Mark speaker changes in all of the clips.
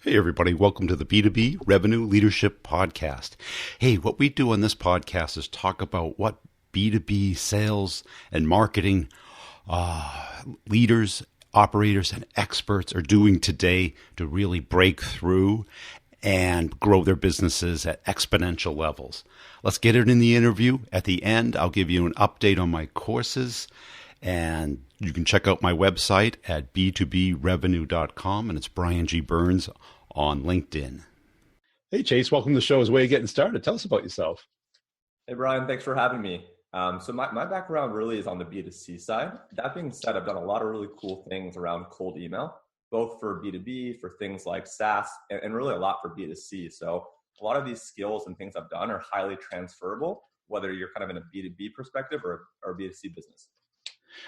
Speaker 1: Hey, everybody. Welcome to the B2B Revenue Leadership Podcast. Hey, what we do on this podcast is talk about what B2B sales and marketing leaders, operators, and experts are doing today to really break through and grow their businesses at exponential levels. Let's get it in the interview. At the end, I'll give you an update on my courses, and you can check out my website at b2brevenue.com, and it's Brian G. Burns on LinkedIn. Hey, Chase, welcome to the show. As way of getting started, tell us about yourself.
Speaker 2: Hey, Brian, thanks for having me. So my background really is on the B2C side. That being said, I've done a lot of really cool things around cold email, both for B2B, for things like SaaS, and really a lot for B2C. So a lot of these skills and things I've done are highly transferable, whether you're kind of in a B2B perspective or a B2C business.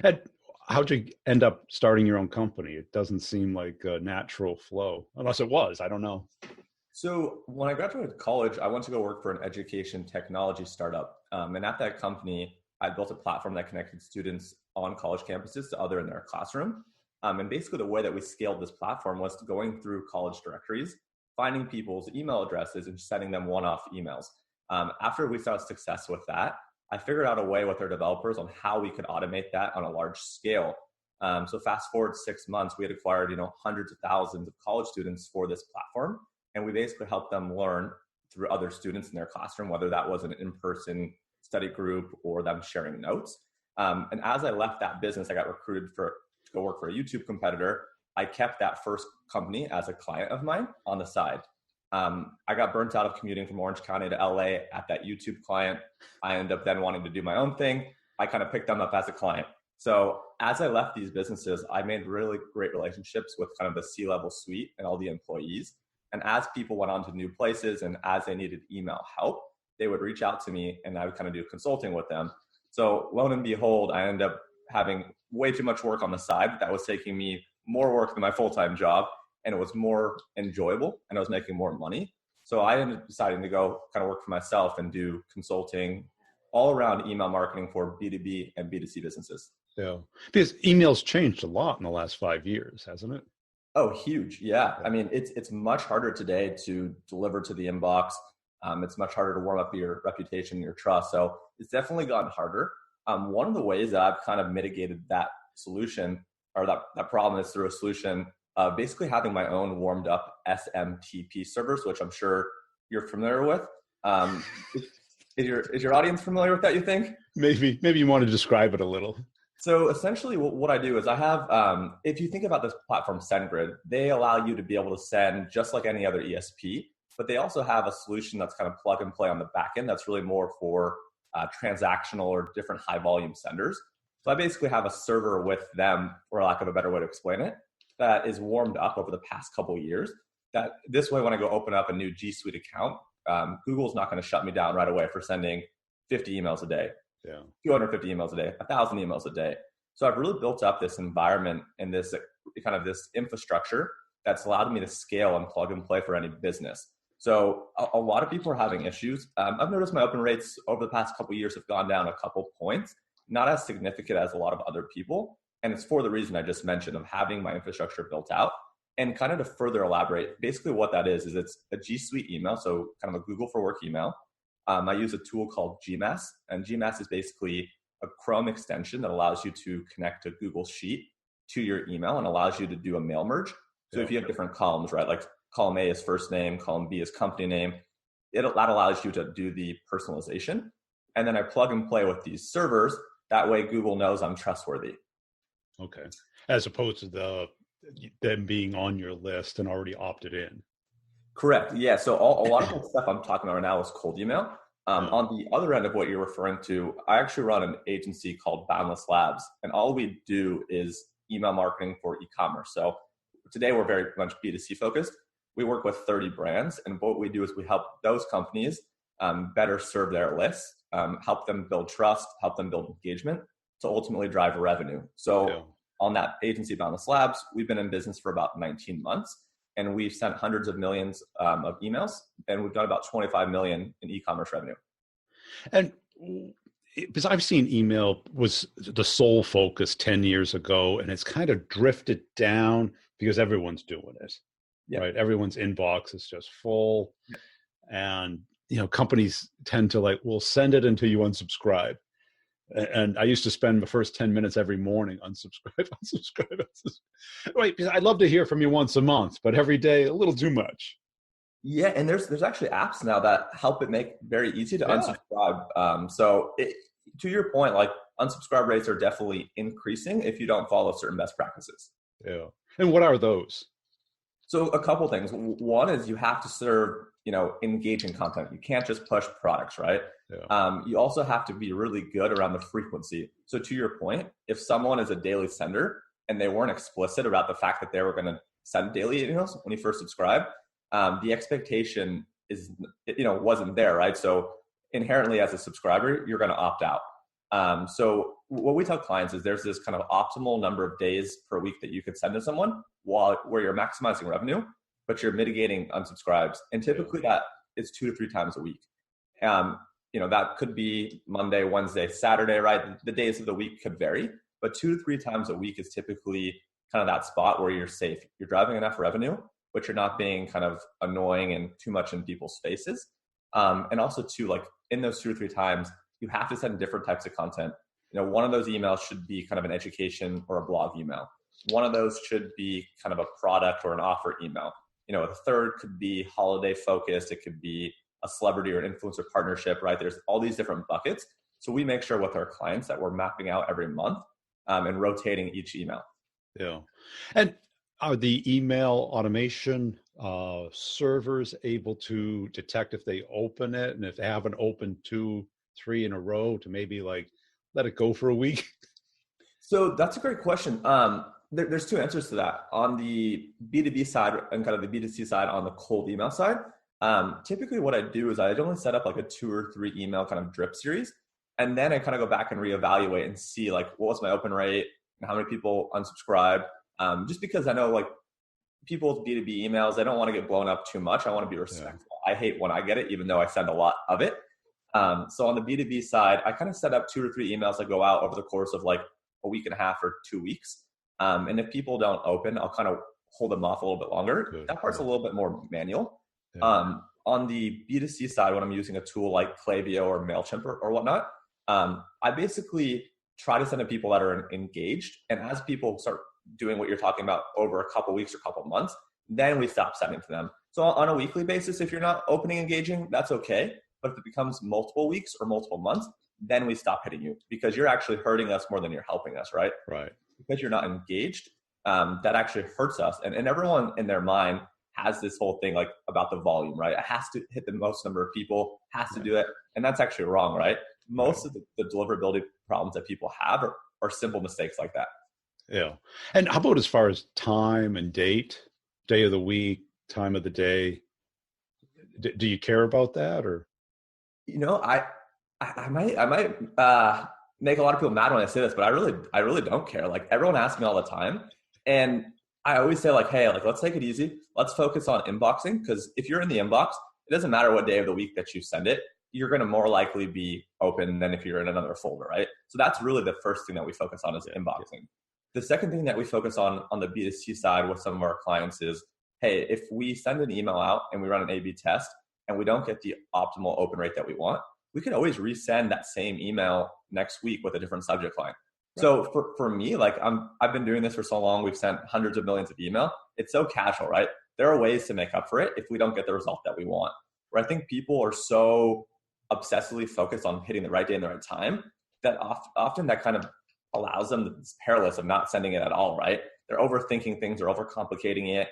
Speaker 1: And how'd you end up starting your own company? It doesn't seem like a natural flow, unless it was. I don't know.
Speaker 2: So when I graduated college, I went to go work for an education technology startup. And at that company, I built a platform that connected students on college campuses to other in their classroom. And basically the way that we scaled this platform was going through college directories, finding people's email addresses and sending them one-off emails. After we saw success with that, I figured out a way with our developers on how we could automate that on a large scale. So fast forward 6 months, we had acquired, hundreds of thousands of college students for this platform. And we basically helped them learn through other students in their classroom, whether that was an in-person study group or them sharing notes. And as I left that business, I got recruited to go work for a YouTube competitor. I kept that first company as a client of mine on the side. I got burnt out of commuting from Orange County to LA at that YouTube client. I ended up then wanting to do my own thing. I kind of picked them up as a client. So as I left these businesses, I made really great relationships with kind of the C-level suite and all the employees. And as people went on to new places and as they needed email help, they would reach out to me and I would kind of do consulting with them. So lo and behold, I ended up having way too much work on the side that was taking me more work than my full-time job. And it was more enjoyable and I was making more money. So I ended up deciding to go kind of work for myself and do consulting all around email marketing for B2B and B2C businesses.
Speaker 1: Yeah, because email's changed a lot in the last 5 years, hasn't it?
Speaker 2: Oh, huge. Yeah. I mean, it's much harder today to deliver to the inbox. It's much harder to warm up your reputation, your trust. So it's definitely gotten harder. One of the ways that I've kind of mitigated that solution or that problem is through a solution basically having my own warmed up SMTP servers, which I'm sure you're familiar with. Is your audience familiar with that, you think?
Speaker 1: Maybe you want to describe it a little.
Speaker 2: So essentially what I do is I have, if you think about this platform SendGrid, they allow you to be able to send just like any other ESP, but they also have a solution that's kind of plug and play on the back end that's really more for transactional or different high volume senders. So I basically have a server with them, for lack of a better way to explain it, that is warmed up over the past couple of years. That this way, when I go open up a new G Suite account, Google's not going to shut me down right away for sending 50 emails a day.
Speaker 1: Yeah,
Speaker 2: 250 emails a day, 1,000 emails a day. So I've really built up this environment and this kind of this infrastructure that's allowed me to scale and plug and play for any business. So a lot of people are having issues. I've noticed my open rates over the past couple of years have gone down a couple points, not as significant as a lot of other people. And it's for the reason I just mentioned of having my infrastructure built out. And kind of to further elaborate, basically what that is it's a G Suite email, so kind of a Google for Work email. I use a tool called Gmass, and Gmass is basically a Chrome extension that allows you to connect a Google Sheet to your email and allows you to do a mail merge. So if you have different columns, right, like column A is first name, column B is company name, that allows you to do the personalization. And then I plug and play with these servers. That way Google knows I'm trustworthy.
Speaker 1: Okay. As opposed to them being on your list and already opted in.
Speaker 2: Correct. Yeah. So a lot of the stuff I'm talking about right now is cold email. On the other end of what you're referring to, I actually run an agency called Boundless Labs, and all we do is email marketing for e-commerce. So today we're very much B2C focused. We work with 30 brands, and what we do is we help those companies better serve their lists, help them build trust, help them build engagement to ultimately drive revenue. So on that agency, Boundless Labs, we've been in business for about 19 months. And we've sent hundreds of millions of emails, and we've done about 25 million in e-commerce revenue.
Speaker 1: And because I've seen email was the sole focus 10 years ago, and it's kind of drifted down because everyone's doing it.
Speaker 2: Yeah.
Speaker 3: right? Everyone's inbox is just full. And, companies tend to we'll send it until you unsubscribe. And I used to spend the first 10 minutes every morning unsubscribe. Right, because I'd love to hear from you once a month, but every day, a little too much.
Speaker 2: Yeah, and there's actually apps now that help it make very easy to unsubscribe. To your point, unsubscribe rates are definitely increasing if you don't follow certain best practices.
Speaker 3: Yeah. And what are those?
Speaker 2: So a couple things. One is you have to serve, engaging content. You can't just push products, right?
Speaker 3: Yeah.
Speaker 2: You also have to be really good around the frequency. So to your point, if someone is a daily sender and they weren't explicit about the fact that they were going to send daily emails when you first subscribe, the expectation wasn't there, right? So inherently as a subscriber, you're going to opt out. So what we tell clients is there's this kind of optimal number of days per week that you could send to someone where you're maximizing revenue, but you're mitigating unsubscribes. And typically that is 2 to 3 times a week. That could be Monday, Wednesday, Saturday, right? The days of the week could vary, but 2 to 3 times a week is typically kind of that spot where you're safe. You're driving enough revenue, but you're not being kind of annoying and too much in people's faces. And also too, in those 2 or 3 times, you have to send different types of content. One of those emails should be kind of an education or a blog email. One of those should be kind of a product or an offer email. The third could be holiday focused. It could be a celebrity or an influencer partnership, right? There's all these different buckets. So we make sure with our clients that we're mapping out every month and rotating each email.
Speaker 3: Yeah. And are the email automation servers able to detect if they open it, and if they haven't opened 2, 3 in a row, to maybe let it go for a week?
Speaker 2: So that's a great question. There's 2 answers to that. On the B2B side and kind of the B2C side, on the cold email side, typically what I do is I only set up a 2 or 3 email kind of drip series. And then I kind of go back and reevaluate and see what was my open rate and how many people unsubscribe. Just because I know people's B2B emails, they don't want to get blown up too much. I want to be respectful. Yeah. I hate when I get it, even though I send a lot of it. So on the B2B side, I kind of set up 2 or 3 emails that go out over the course of a week and a half or 2 weeks. And if people don't open, I'll kind of hold them off a little bit longer. Good. That part's a little bit more manual. Yeah. On the B2C side, when I'm using a tool like Klaviyo or MailChimp or whatnot, I basically try to send to people that are engaged. And as people start doing what you're talking about over a couple weeks or couple months, then we stop sending to them. So on a weekly basis, if you're not opening, engaging, that's okay. But if it becomes multiple weeks or multiple months, then we stop hitting you, because you're actually hurting us more than you're helping us, right?
Speaker 3: Right.
Speaker 2: Because you're not engaged, that actually hurts us. And everyone in their mind has this whole thing about the volume, right? It has to hit the most number of people, has to do it. And that's actually wrong, right? Most of the deliverability problems that people have are simple mistakes like that.
Speaker 3: Yeah. And how about as far as time and date, day of the week, time of the day? Do you care about that, or?
Speaker 2: I might make a lot of people mad when I say this, but I really don't care. Everyone asks me all the time, and I always say hey, let's take it easy. Let's focus on inboxing, because if you're in the inbox, it doesn't matter what day of the week that you send it. You're going to more likely be open than if you're in another folder, right? So that's really the first thing that we focus on is inboxing. The second thing that we focus on the B2C side with some of our clients is, hey, if we send an email out and we run an A/B test and we don't get the optimal open rate that we want, we can always resend that same email next week with a different subject line. Right. So for me, I've been doing this for so long. We've sent hundreds of millions of email. It's so casual, right? There are ways to make up for it if we don't get the result that we want. Where I think people are so obsessively focused on hitting the right day and the right time that often that kind of allows them this perilous of not sending it at all, right? They're overthinking things, they're overcomplicating it.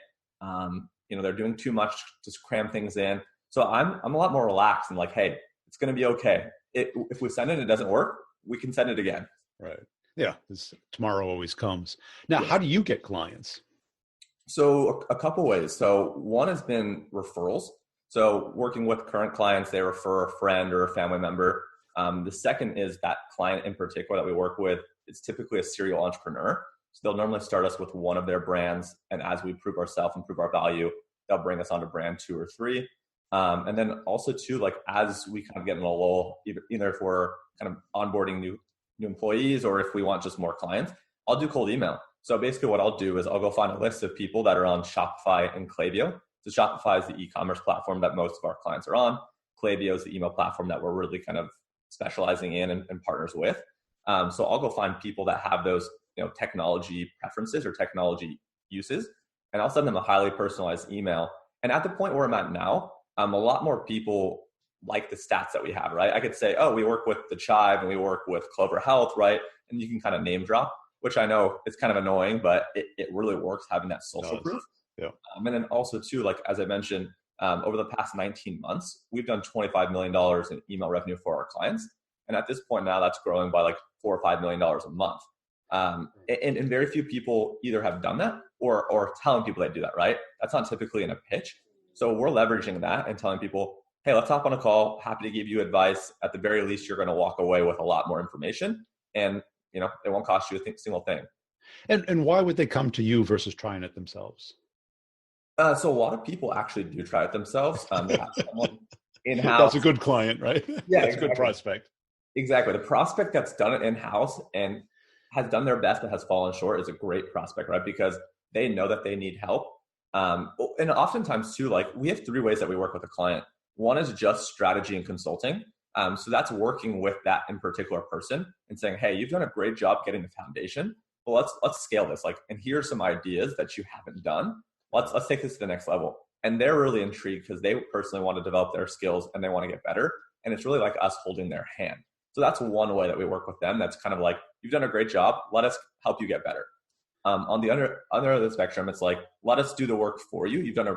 Speaker 2: They're doing too much to cram things in. So I'm a lot more relaxed and hey, it's going to be okay. If we send it and it doesn't work, we can send it again.
Speaker 3: Right. Yeah. Tomorrow always comes. Now, How do you get clients?
Speaker 2: So a couple ways. So one has been referrals. So working with current clients, they refer a friend or a family member. The second is that client in particular that we work with is typically a serial entrepreneur. So they'll normally start us with one of their brands. And as we prove ourselves and prove our value, they'll bring us on to brand 2 or 3. And then also too, as we kind of get in a lull, either if we're kind of onboarding new employees or if we want just more clients, I'll do cold email. So basically what I'll do is I'll go find a list of people that are on Shopify and Klaviyo. So Shopify is the e-commerce platform that most of our clients are on. Klaviyo is the email platform that we're really kind of specializing in and partners with. So I'll go find people that have those, technology preferences or technology uses, and I'll send them a highly personalized email. And at the point where I'm at now, a lot more people like the stats that we have, right? I could say, oh, we work with the Chive and we work with Clover Health, right? And you can kind of name drop, which I know it's kind of annoying, but it really works having that social proof.
Speaker 3: Yeah.
Speaker 2: And then also too, like, as I mentioned, over the past 19 months, we've done $25 million in email revenue for our clients. And at this point now, that's growing by like $4 or $5 million a month. And very few people either have done that or telling people they do that, right? That's not typically in a pitch. So we're leveraging that and telling people, hey, let's hop on a call. Happy to give you advice. At the very least, you're going to walk away with a lot more information, and it won't cost you a single thing.
Speaker 3: And why would they come to you versus trying it themselves?
Speaker 2: So a lot of people actually do try it themselves. They have someone in-house.
Speaker 3: That's a good client, right?
Speaker 2: Yeah,
Speaker 3: that's a good prospect.
Speaker 2: Exactly. The prospect that's done it in-house and has done their best but has fallen short is a great prospect, right? Because they know that they need help. And oftentimes too, like, we have 3 ways that we work with a client. One is just strategy and consulting. So that's working with that in particular person and saying, hey, you've done a great job getting the foundation, but let's scale this. Like, and here's some ideas that you haven't done. Let's take this to the next level. And they're really intrigued because they personally want to develop their skills and they want to get better. And it's really like us holding their hand. So that's one way that we work with them. That's kind of like, you've done a great job. Let us help you get better. On the other end of the spectrum, it's like, let us do the work for you. You've done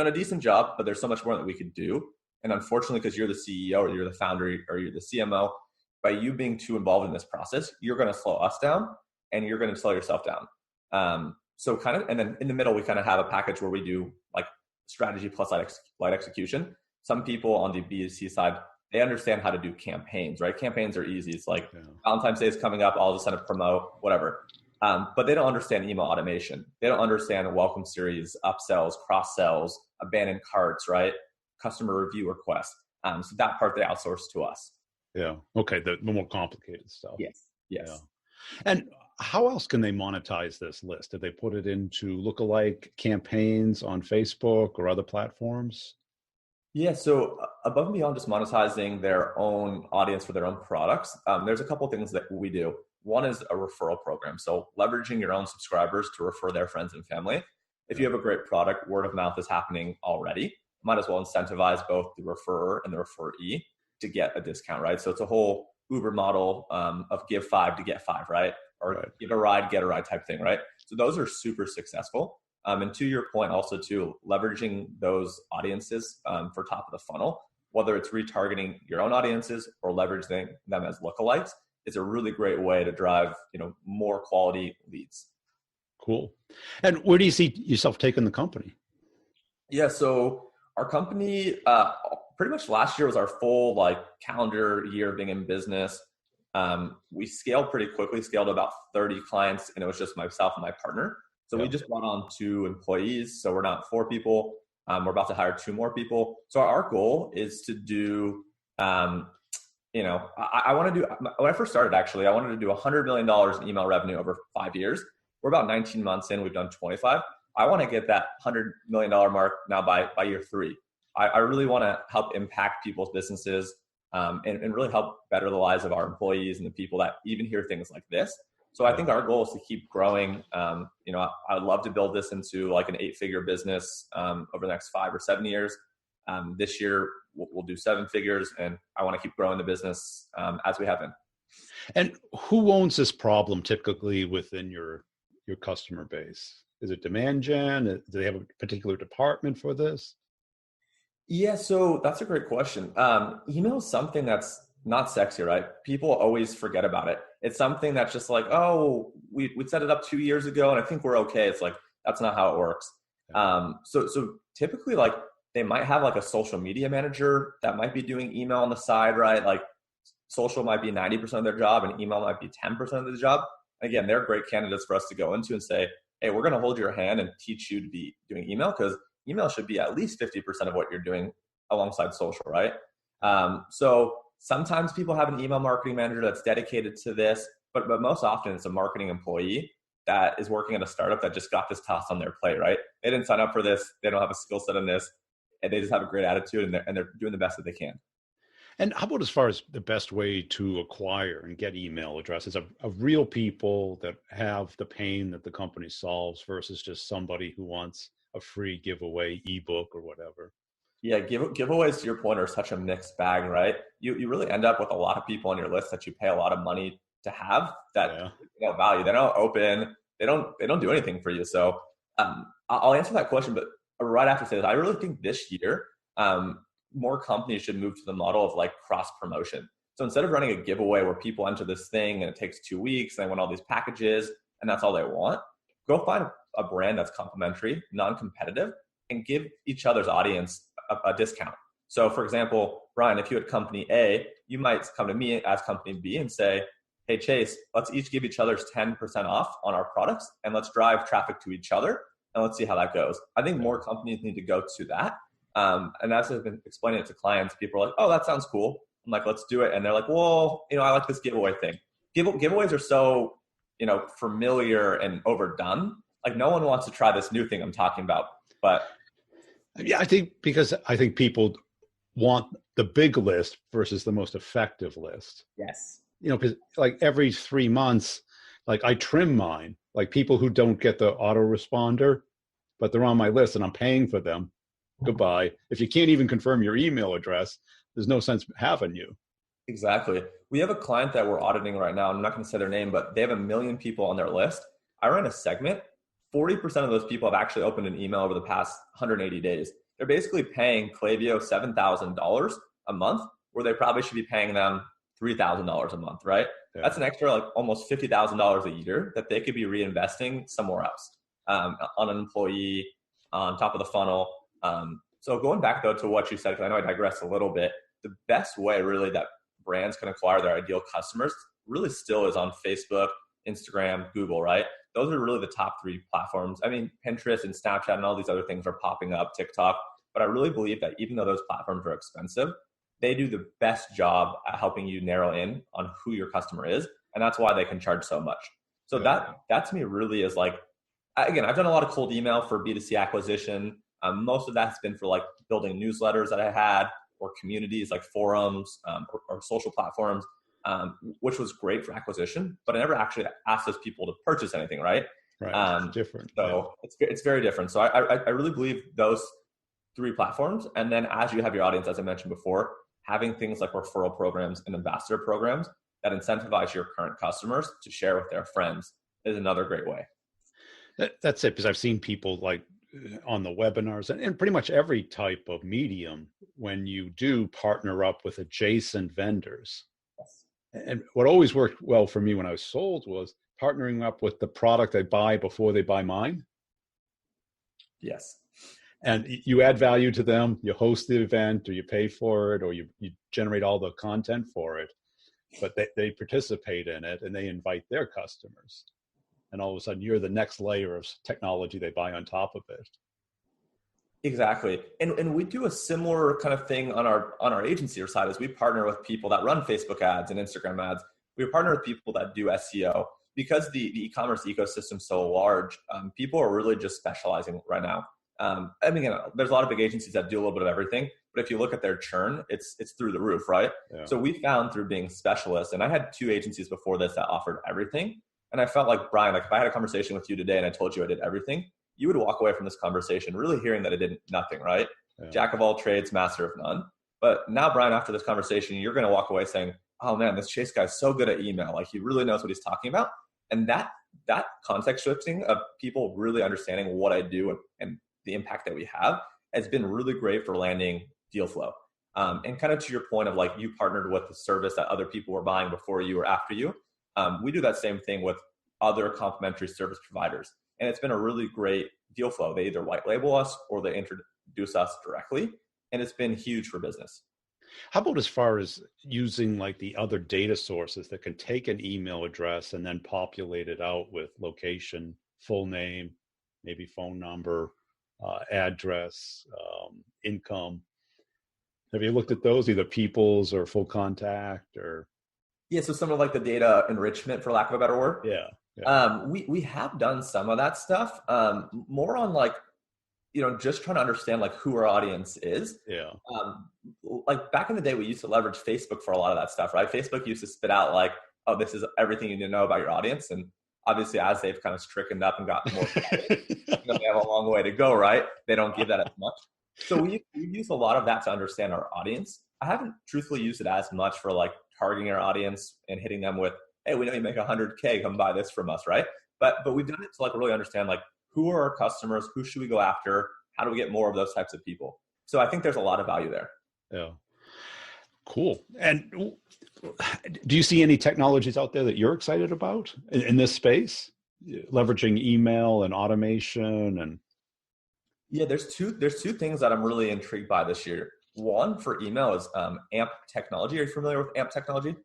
Speaker 2: a decent job, but there's so much more that we could do. And unfortunately, because you're the CEO or you're the founder or you're the CMO, by you being too involved in this process, you're going to slow us down and you're going to slow yourself down. So kind of, and then in the middle, we kind of have a package where we do like strategy plus light execution. Some people on the B2C side, they understand how to do campaigns, right? Campaigns are easy. It's like Valentine's Day is coming up. I'll just send a promo, whatever. But they don't understand email automation. They don't understand welcome series, upsells, cross sells, abandoned carts, right? Customer review requests. So that part they outsource to us.
Speaker 3: Yeah. Okay. The more complicated stuff.
Speaker 2: Yes.
Speaker 3: Yeah. And how else can they monetize this list? Did they put it into lookalike campaigns on Facebook or other platforms?
Speaker 2: Yeah, so above and beyond just monetizing their own audience for their own products, there's a couple things that we do. One is a referral program. So leveraging your own subscribers to refer their friends and family. If you have a great product, word of mouth is happening already. Might as well incentivize both the referrer and the referee to get a discount, right? So it's a whole Uber model of give 5 to get 5, right? Or give a ride, get a ride type thing, right? So those are super successful. And to your point also too, leveraging those audiences for top of the funnel, whether it's retargeting your own audiences or leveraging them as lookalikes, is a really great way to drive, more quality leads.
Speaker 3: Cool. And where do you see yourself taking the company?
Speaker 2: Yeah, so our company, pretty much last year was our full calendar year being in business. We scaled pretty quickly, scaled to about 30 clients, and it was just myself and my partner. So we just brought on 2 employees. So we're not 4 people. We're about to hire 2 more people. So our goal is to do, I want to do, when I first started, actually, I wanted to do $100 million in email revenue over 5 years. We're about 19 months in. We've done 25. I want to get that $100 million mark now by year 3. I really want to help impact people's businesses and really help better the lives of our employees and the people that even hear things like this. So I think our goal is to keep growing. I would love to build this into like an 8-figure business over the next 5 or 7 years. This year we'll do 7 figures, and I want to keep growing the business as we have been.
Speaker 3: And who owns this problem typically within your customer base? Is it demand gen? Do they have a particular department for this?
Speaker 2: Yeah, so that's a great question. Email is something that's not sexy, right? People always forget about it. It's something that's just like, oh, we set it up 2 years ago and I think we're okay. It's like, that's not how it works. So typically they might have a social media manager that might be doing email on the side, right? Like social might be 90% of their job and email might be 10% of the job. Again, they're great candidates for us to go into and say, hey, we're going to hold your hand and teach you to be doing email, because email should be at least 50% of what you're doing alongside social, right? So sometimes people have an email marketing manager that's dedicated to this, but most often it's a marketing employee that is working at a startup that just got this tossed on their plate, right? They didn't sign up for this. They don't have a skill set in this, and they just have a great attitude, and they're doing the best that they can.
Speaker 3: And how about as far as the best way to acquire and get email addresses of real people that have the pain that the company solves versus just somebody who wants a free giveaway ebook or whatever?
Speaker 2: Yeah, giveaways, to your point, are such a mixed bag, right? You really end up with a lot of people on your list that you pay a lot of money to have that they don't value. They don't open. They don't do anything for you. So I'll answer that question, but right after say this, I really think this year more companies should move to the model of like cross promotion. So instead of running a giveaway where people enter this thing and it takes 2 weeks and they want all these packages and that's all they want, go find a brand that's complementary, non-competitive, and give each other's audience a discount. So for example, Brian, if you had company A, you might come to me as company B and say, hey, Chase, let's each give each other's 10% off on our products and let's drive traffic to each other and let's see how that goes. I think more companies need to go to that. And as I've been explaining it to clients, people are like, oh, that sounds cool. I'm like, let's do it. And they're like, well, I like this giveaway thing. Giveaways are so, familiar and overdone. Like no one wants to try this new thing I'm talking about. But
Speaker 3: yeah, I think people want the big list versus the most effective list.
Speaker 2: Yes.
Speaker 3: Because like every 3 months, like I trim mine, like people who don't get the autoresponder, but they're on my list and I'm paying for them. Goodbye. If you can't even confirm your email address, there's no sense having you.
Speaker 2: Exactly. We have a client that we're auditing right now. I'm not going to say their name, but they have 1 million people on their list. I ran a segment. 40% of those people have actually opened an email over the past 180 days. They're basically paying Klaviyo $7,000 a month, where they probably should be paying them $3,000 a month, right? Yeah. That's an extra like almost $50,000 a year that they could be reinvesting somewhere else, on an employee, on top of the funnel. So going back though to what you said, because I know I digressed a little bit, the best way really that brands can acquire their ideal customers really still is on Facebook, Instagram, Google, right? Those are really the top 3 platforms. I mean, Pinterest and Snapchat and all these other things are popping up, TikTok, but I really believe that even though those platforms are expensive, they do the best job at helping you narrow in on who your customer is. And that's why they can charge so much. So that to me really is like, again, I've done a lot of cold email for B2C acquisition. Most of that's been for like building newsletters that I had, or communities like forums, or social platforms, which was great for acquisition, but I never actually asked those people to purchase anything, right?
Speaker 3: Right, it's different.
Speaker 2: So it's very different. So I really believe those 3 platforms. And then as you have your audience, as I mentioned before, having things like referral programs and ambassador programs that incentivize your current customers to share with their friends is another great way.
Speaker 3: That's it, because I've seen people like on the webinars and pretty much every type of medium, when you do partner up with adjacent vendors.
Speaker 2: Yes.
Speaker 3: And what always worked well for me when I was sold was partnering up with the product they buy before they buy mine.
Speaker 2: Yes.
Speaker 3: And you add value to them, you host the event, or you pay for it, or you generate all the content for it, but they participate in it and they invite their customers. And all of a sudden you're the next layer of technology they buy on top of it.
Speaker 2: Exactly. And we do a similar kind of thing on our agency side, as we partner with people that run Facebook ads and Instagram ads. We partner with people that do SEO. Because the e-commerce ecosystem is so large, people are really just specializing right now. I mean, there's a lot of big agencies that do a little bit of everything, but if you look at their churn, it's through the roof, right? Yeah. So we found through being specialists, and I had 2 agencies before this that offered everything. And I felt like, Brian, like if I had a conversation with you today and I told you I did everything, you would walk away from this conversation really hearing that I did nothing, right? Yeah. Jack of all trades, master of none. But now, Brian, after this conversation, you're going to walk away saying, oh man, this Chase guy's so good at email. Like he really knows what he's talking about. And that context shifting of people really understanding what I do and the impact that we have has been really great for landing deal flow. And kind of to your point of like you partnered with the service that other people were buying before you or after you. We do that same thing with other complementary service providers. And it's been a really great deal flow. They either white label us or they introduce us directly. And it's been huge for business.
Speaker 3: How about as far as using like the other data sources that can take an email address and then populate it out with location, full name, maybe phone number, address, income? Have you looked at those, either People's or Full Contact or?
Speaker 2: Yeah, so some of like the data enrichment, for lack of a better word.
Speaker 3: Yeah.
Speaker 2: We have done some of that stuff, more on like, just trying to understand like who our audience is.
Speaker 3: Yeah.
Speaker 2: Like back in the day, we used to leverage Facebook for a lot of that stuff, right? Facebook used to spit out like, oh, this is everything you need to know about your audience. And obviously, as they've kind of strickened up and gotten more private, they have a long way to go, right? They don't give that as much. So we use a lot of that to understand our audience. I haven't truthfully used it as much for like targeting our audience and hitting them with, hey, we know you make 100K, come buy this from us, right? But we've done it to like really understand like who are our customers, who should we go after, how do we get more of those types of people? So I think there's a lot of value there.
Speaker 3: Yeah. Cool. And do you see any technologies out there that you're excited about in this space, leveraging email and automation? And
Speaker 2: yeah, there's two things that I'm really intrigued by this year. One for email is AMP technology. Are you familiar with AMP technology?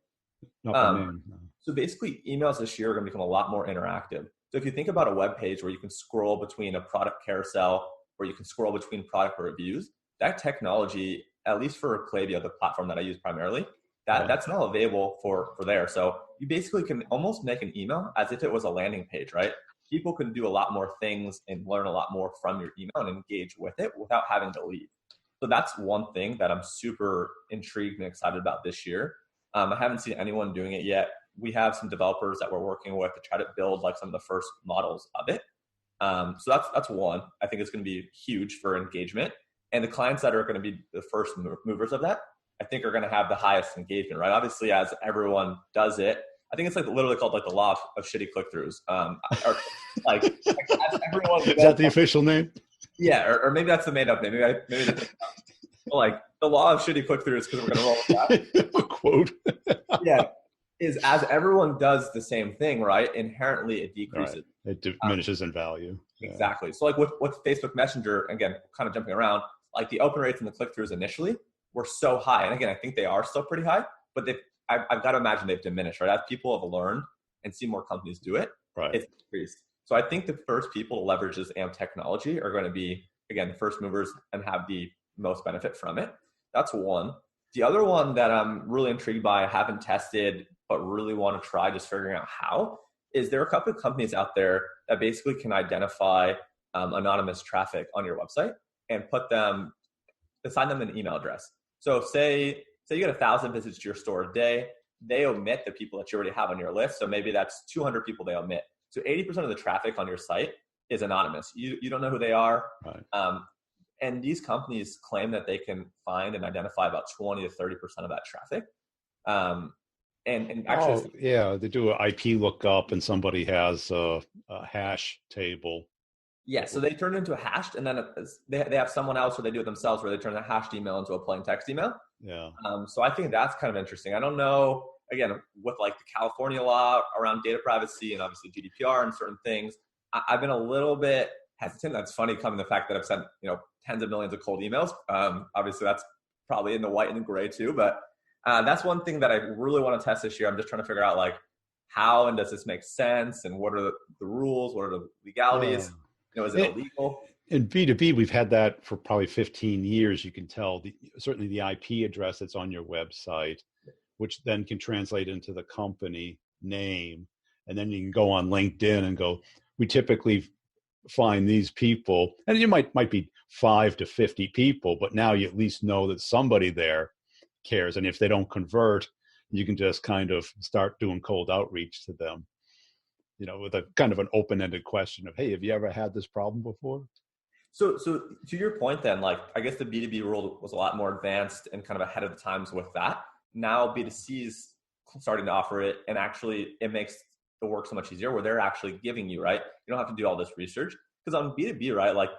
Speaker 3: No.
Speaker 2: So basically, emails this year are going to become a lot more interactive. So if you think about a web page where you can scroll between a product carousel, where you can scroll between product reviews, that technology, at least for Klaviyo, the platform that I use primarily, that's now available for there. So you basically can almost make an email as if it was a landing page, right? People can do a lot more things and learn a lot more from your email and engage with it without having to leave. So that's one thing that I'm super intrigued and excited about this year. I haven't seen anyone doing it yet. We have some developers that we're working with to try to build like some of the first models of it. So that's one. I think it's going to be huge for engagement. And the clients that are going to be the first movers of that, I think are going to have the highest engagement, right? Obviously, as everyone does it, I think it's like literally called like the law of shitty click-throughs. Or like as everyone
Speaker 3: is that the official name?
Speaker 2: Yeah, or maybe that's the made-up name. Maybe that's like the law of shitty click-throughs, because we're going to roll with that.
Speaker 3: Quote.
Speaker 2: Yeah, is as everyone does the same thing, right? Inherently, it decreases.
Speaker 3: Right. It diminishes in value.
Speaker 2: Exactly. So like with Facebook Messenger, again, kind of jumping around, like the open rates and the click-throughs initially were so high. And again, I think they are still pretty high, but I've got to imagine they've diminished, right? As people have learned and see more companies do it,
Speaker 3: right,
Speaker 2: it's decreased. So I think the first people to leverage this AMP technology are going to be, again, the first movers and have the most benefit from it. That's one. The other one that I'm really intrigued by, I haven't tested, but really want to try just figuring out how, is there are a couple of companies out there that basically can identify anonymous traffic on your website and assign them an email address. So say you get 1,000 visits to your store a day, they omit the people that you already have on your list. So maybe that's 200 people they omit. So 80% of the traffic on your site is anonymous. You don't know who they are.
Speaker 3: Right.
Speaker 2: And these companies claim that they can find and identify about 20 to 30% of that traffic. And actually,
Speaker 3: they do an IP lookup and somebody has a hash table.
Speaker 2: Yeah, so they turn it into a hashed, and then they have someone else, or they do it themselves, where they turn the hashed email into a plain text email.
Speaker 3: Yeah.
Speaker 2: So I think that's kind of interesting. I don't know, again, with like the California law around data privacy and obviously GDPR and certain things, I've been a little bit hesitant. That's funny, coming the fact that I've sent tens of millions of cold emails. Obviously, that's probably in the white and the gray too, but that's one thing that I really want to test this year. I'm just trying to figure out like how and does this make sense, and what are the rules, what are the legalities. Is it illegal?
Speaker 3: In B2B, we've had that for probably 15 years. You can tell certainly the IP address that's on your website, which then can translate into the company name. And then you can go on LinkedIn and go, we typically find these people, and it might be 5 to 50 people, but now you at least know that somebody there cares. And if they don't convert, you can just kind of start doing cold outreach to them. With a kind of an open-ended question of, hey, have you ever had this problem before?
Speaker 2: So to your point then, like, I guess the B2B world was a lot more advanced and kind of ahead of the times with that. Now B2C is starting to offer it, and actually it makes the work so much easier where they're actually giving you, right? You don't have to do all this research. Because on B2B, right, like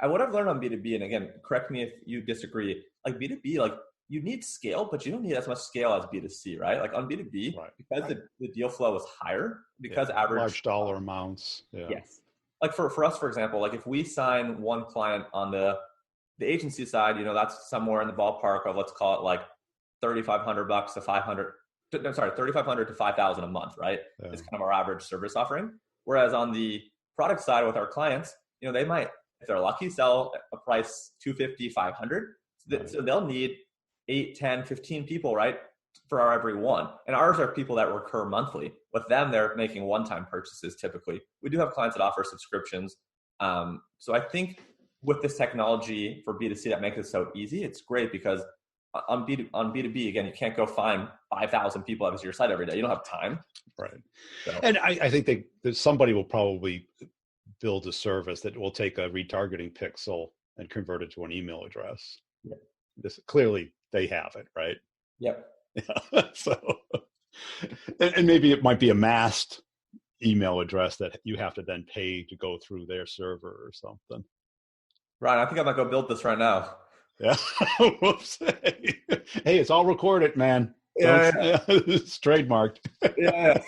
Speaker 2: what I've learned on B2B, and again, correct me if you disagree, like B2B, like you need scale, but you don't need as much scale as B2C, right? Like on B2B, right, because the deal flow is higher, because average
Speaker 3: large dollar amounts. Yeah.
Speaker 2: Yes. Like for us, for example, like if we sign one client on the agency side, that's somewhere in the ballpark of, let's call it like $3,500 to $3,500 to $5,000 a month, right? Yeah. It's kind of our average service offering. Whereas on the product side with our clients, they might, if they're lucky, sell a price $250, $500. So they'll need 8, 10, 15 people, right? for our every one. And ours are people that recur monthly. With them, they're making one-time purchases typically. We do have clients that offer subscriptions. So I think with this technology for B2C that makes it so easy, it's great because on B2B, again, you can't go find 5,000 people that visit your site every day. You don't have time.
Speaker 3: Right.
Speaker 2: So.
Speaker 3: And I think that somebody will probably build a service that will take a retargeting pixel and convert it to an email address.
Speaker 2: Yeah.
Speaker 3: This clearly they have it, right?
Speaker 2: Yep.
Speaker 3: Yeah. So, and maybe it might be a masked email address that you have to then pay to go through their server or something.
Speaker 2: Ryan, I think I'm gonna go build this right now.
Speaker 3: Yeah. Whoops. Hey, it's all recorded, man.
Speaker 2: Yeah.
Speaker 3: It's trademarked.
Speaker 2: Yeah.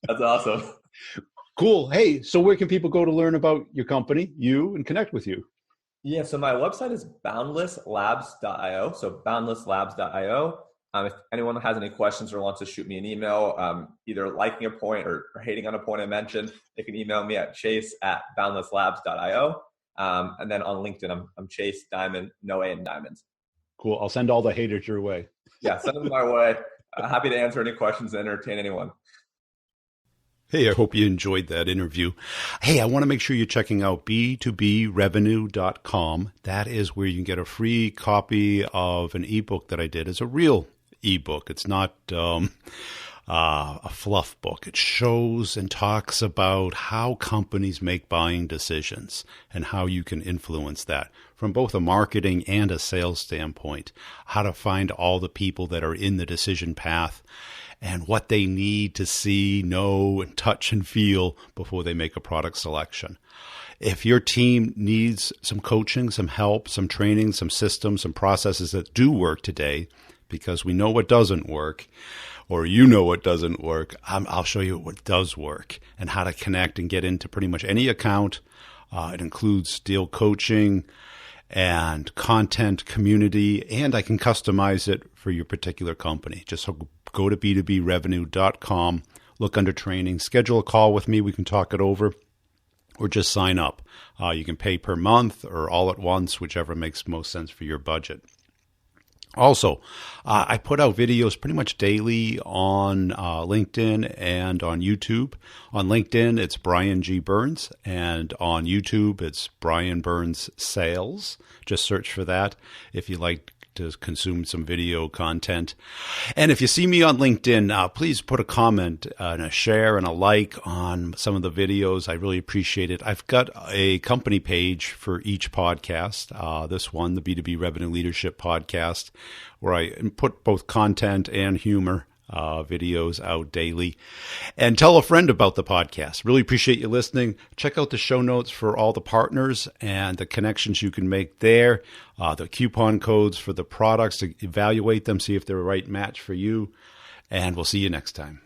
Speaker 2: That's awesome.
Speaker 3: Cool. Hey, so where can people go to learn about your company, you, and connect with you?
Speaker 2: Yeah, so my website is boundlesslabs.io. So boundlesslabs.io. If anyone has any questions or wants to shoot me an email, either liking a point or hating on a point I mentioned, they can email me at chase@boundlesslabs.io. And then on LinkedIn, I'm Chase Diamond, no A in diamonds.
Speaker 3: Cool. I'll send all the haters your way.
Speaker 2: Yeah, send them my way. Happy to answer any questions and entertain anyone.
Speaker 1: Hey, I hope you enjoyed that interview. Hey, I want to make sure you're checking out b2brevenue.com. That is where you can get a free copy of an ebook that I did. It's a real ebook. It's not a fluff book. It shows and talks about how companies make buying decisions and how you can influence that from both a marketing and a sales standpoint, how to find all the people that are in the decision path and what they need to see, know, and touch and feel before they make a product selection. If your team needs some coaching, some help, some training, some systems, some processes that do work today, because we know what doesn't work, or you know what doesn't work, I'll show you what does work and how to connect and get into pretty much any account. It includes deal coaching and content community, and I can customize it for your particular company. Just go to b2brevenue.com, look under training, schedule a call with me. We can talk it over, or just sign up. You can pay per month or all at once, whichever makes most sense for your budget. Also, I put out videos pretty much daily on LinkedIn and on YouTube. On LinkedIn, it's Brian G. Burns, and on YouTube, it's Brian Burns Sales. Just search for that if you like to consume some video content. And if you see me on LinkedIn, please put a comment and a share and a like on some of the videos. I really appreciate it. I've got a company page for each podcast. This one, the B2B Revenue Leadership Podcast, where I put both content and humor videos out daily. And tell a friend about the podcast. Really appreciate you listening. Check out the show notes for all the partners and the connections you can make there, the coupon codes for the products to evaluate them, see if they're a right match for you. And we'll see you next time.